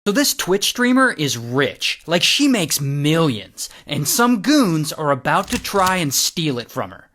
So this Twitch streamer is rich, like she makes millions, and some goons are about to try and steal it from her.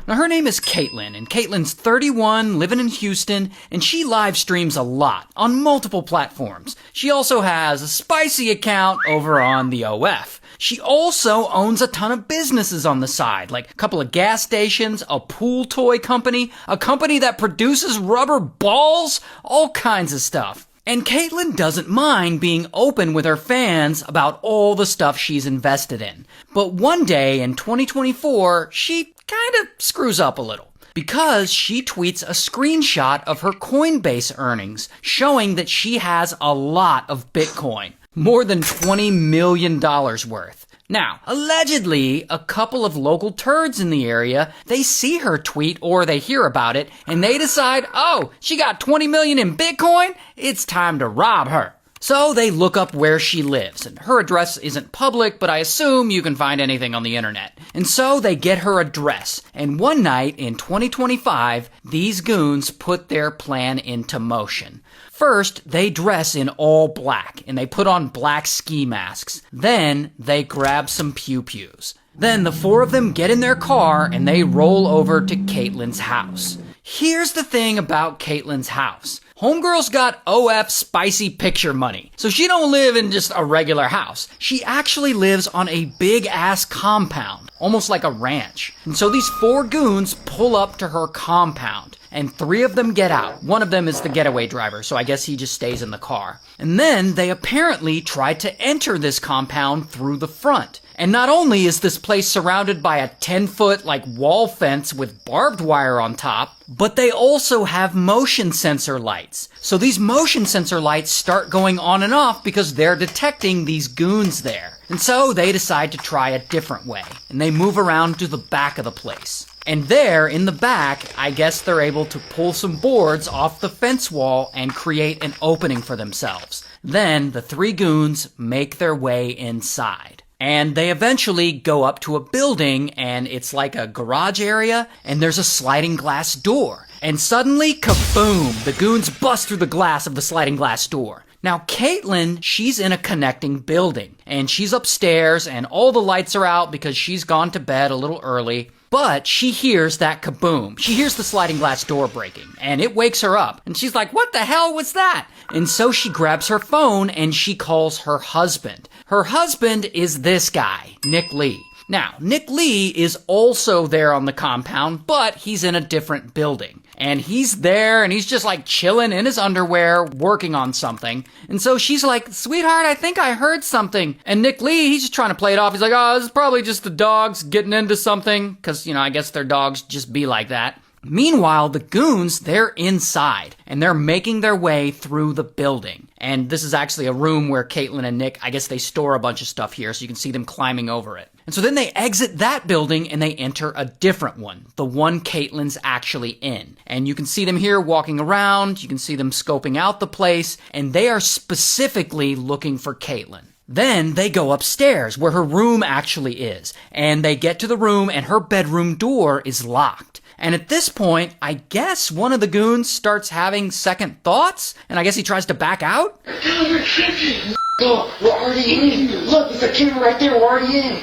Now her name is Caitlin, and Caitlin's 31, living in Houston, and she live streams a lot on multiple platforms. She also has a spicy account over on the OF. She also owns a ton of businesses on the side, like a couple of gas stations, a pool toy company, a company that produces rubber balls, all kinds of stuff. And Caitlin doesn't mind being open with her fans about all the stuff she's invested in. But one day in 2024, she kind of screws up a little. Because she tweets a screenshot of her Coinbase earnings, showing that she has a lot of Bitcoin. More than $20 million worth. Now, allegedly, a couple of local turds in the area, they see her tweet or they hear about it, and they decide, oh, she got 20 million in Bitcoin? It's time to rob her. So they look up where she lives, and her address isn't public, but I assume you can find anything on the internet. And so they get her address, and one night in 2025, these goons put their plan into motion. First, they dress in all black, and they put on black ski masks. Then, they grab some pew-pews. Then the four of them get in their car, and they roll over to Caitlin's house. Here's the thing about Caitlin's house. Homegirl's got OF spicy picture money. So she don't live in just a regular house. She actually lives on a big-ass compound, almost like a ranch. And so these four goons pull up to her compound, and three of them get out. One of them is the getaway driver, so I guess he just stays in the car. And then they apparently try to enter this compound through the front. And not only is this place surrounded by a 10-foot wall fence with barbed wire on top, but they also have motion sensor lights. So these motion sensor lights start going on and off because they're detecting these goons there. And so they decide to try a different way, and they move around to the back of the place. And there, in the back, I guess they're able to pull some boards off the fence wall and create an opening for themselves. Then the three goons make their way inside. And they eventually go up to a building, and it's like a garage area, and there's a sliding glass door. And suddenly, kaboom! The goons bust through the glass of the sliding glass door. Now, Caitlin, she's in a connecting building, and she's upstairs, and all the lights are out because she's gone to bed a little early. But she hears that kaboom. She hears the sliding glass door breaking, and it wakes her up. And she's like, what the hell was that? And so she grabs her phone, and she calls her husband. Her husband is this guy, Nick Lee. Now, Nick Lee is also there on the compound, but he's in a different building. And he's there, and he's just chilling in his underwear, working on something. And so she's like, sweetheart, I think I heard something. And Nick Lee, he's just trying to play it off. He's like, oh, this is probably just the dogs getting into something. Because, I guess their dogs just be like that. Meanwhile, the goons, they're inside, and they're making their way through the building. And this is actually a room where Caitlin and Nick, I guess they store a bunch of stuff here, so you can see them climbing over it. And so then they exit that building, and they enter a different one, the one Caitlin's actually in. And you can see them here walking around, you can see them scoping out the place, and they are specifically looking for Caitlin. Then they go upstairs, where her room actually is, and they get to the room, and her bedroom door is locked. And at this point, I guess one of the goons starts having second thoughts, and I guess he tries to back out. Oh, you're tripping. Look, we're already in. Look, there's a camera right there. We're already in.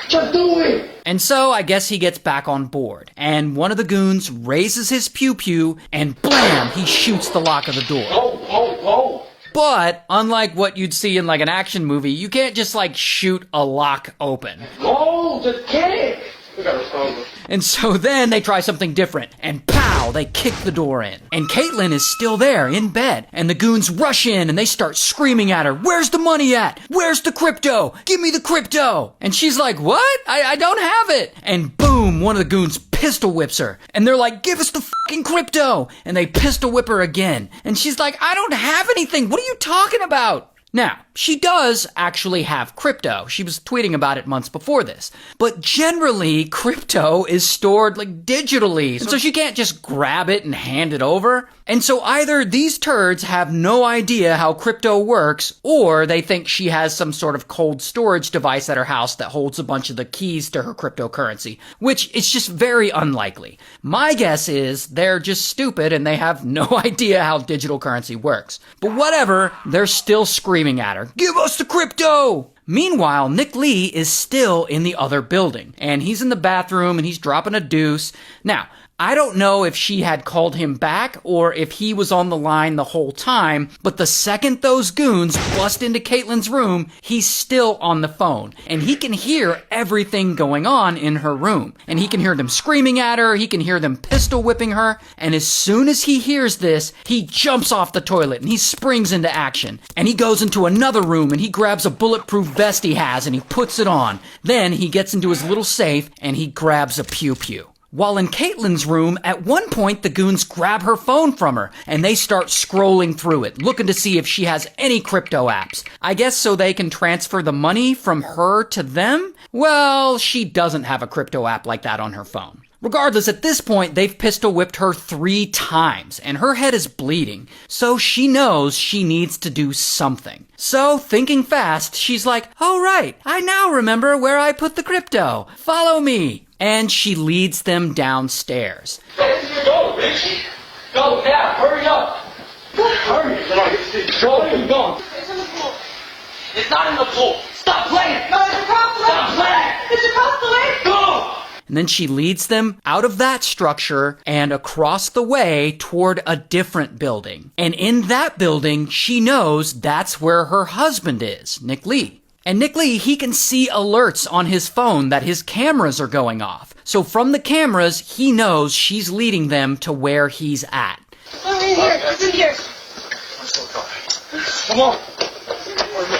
Just do it. And so I guess he gets back on board, and one of the goons raises his pew-pew, and blam, he shoots the lock of the door. Oh. But, unlike what you'd see in an action movie, you can't just shoot a lock open. Oh, just get it. We got a And so then they try something different, and pow, they kick the door in. And Caitlin is still there, in bed, and the goons rush in, and they start screaming at her, where's the money at? Where's the crypto? Give me the crypto! And she's like, what? I don't have it! And boom, one of the goons pistol whips her, and they're like, give us the fucking crypto! And they pistol whip her again, and she's like, I don't have anything, what are you talking about? Now, she does actually have crypto. She was tweeting about it months before this. But generally, crypto is stored digitally. And so she can't just grab it and hand it over. And so either these turds have no idea how crypto works, or they think she has some sort of cold storage device at her house that holds a bunch of the keys to her cryptocurrency, which is just very unlikely. My guess is they're just stupid and they have no idea how digital currency works. But whatever, they're still screaming screaming at her, "Give us the crypto!" Meanwhile, Nick Lee is still in the other building, and he's in the bathroom and he's dropping a deuce. Now, I don't know if she had called him back or if he was on the line the whole time, but the second those goons bust into Caitlin's room, he's still on the phone, and he can hear everything going on in her room. And he can hear them screaming at her, he can hear them pistol whipping her, and as soon as he hears this, he jumps off the toilet and he springs into action. And he goes into another room and he grabs a bulletproof vest he has and he puts it on. Then he gets into his little safe and he grabs a pew-pew. While in Caitlin's room, at one point the goons grab her phone from her and they start scrolling through it, looking to see if she has any crypto apps. I guess so they can transfer the money from her to them? Well, she doesn't have a crypto app like that on her phone. Regardless, at this point, they've pistol whipped her 3 times, and her head is bleeding, so she knows she needs to do something. So, thinking fast, she's like, "Oh right, I now remember where I put the crypto. Follow me." And she leads them downstairs. Go, Rich. Go now. Hurry up. Hurry. Go. Where are you going? It's in the pool. It's not in the pool. Stop playing. No, it's across the lake. Stop playing. It's across the lake. Go. And then she leads them out of that structure and across the way toward a different building. And in that building, she knows that's where her husband is, Nick Lee. And Nick Lee, he can see alerts on his phone that his cameras are going off. So from the cameras, he knows she's leading them to where he's at. Oh, in here. It's in here. Come on.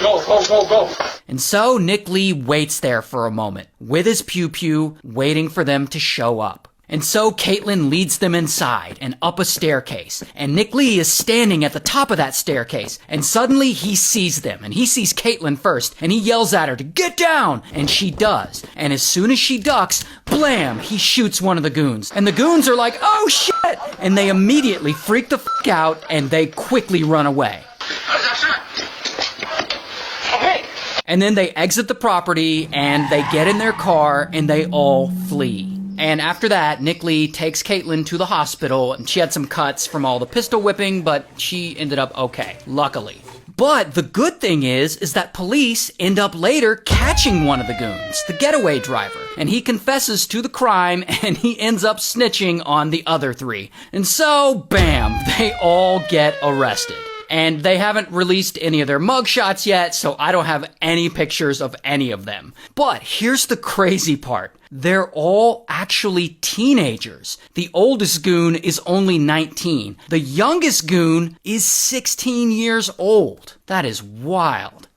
Go. And so Nick Lee waits there for a moment, with his pew-pew, waiting for them to show up. And so Caitlin leads them inside and up a staircase. And Nick Lee is standing at the top of that staircase. And suddenly he sees them. And he sees Caitlin first. And he yells at her to get down. And she does. And as soon as she ducks, blam, he shoots one of the goons. And the goons are like, "Oh shit!" And they immediately freak the fuck out and they quickly run away. And then they exit the property and they get in their car and they all flee. And after that, Nick Lee takes Caitlin to the hospital, and she had some cuts from all the pistol whipping, but she ended up okay, luckily. But the good thing is that police end up later catching one of the goons, the getaway driver, and he confesses to the crime, and he ends up snitching on the other 3. And so, bam, they all get arrested. And they haven't released any of their mugshots yet, so I don't have any pictures of any of them. But here's the crazy part. They're all actually teenagers. The oldest goon is only 19. The youngest goon is 16 years old. That is wild.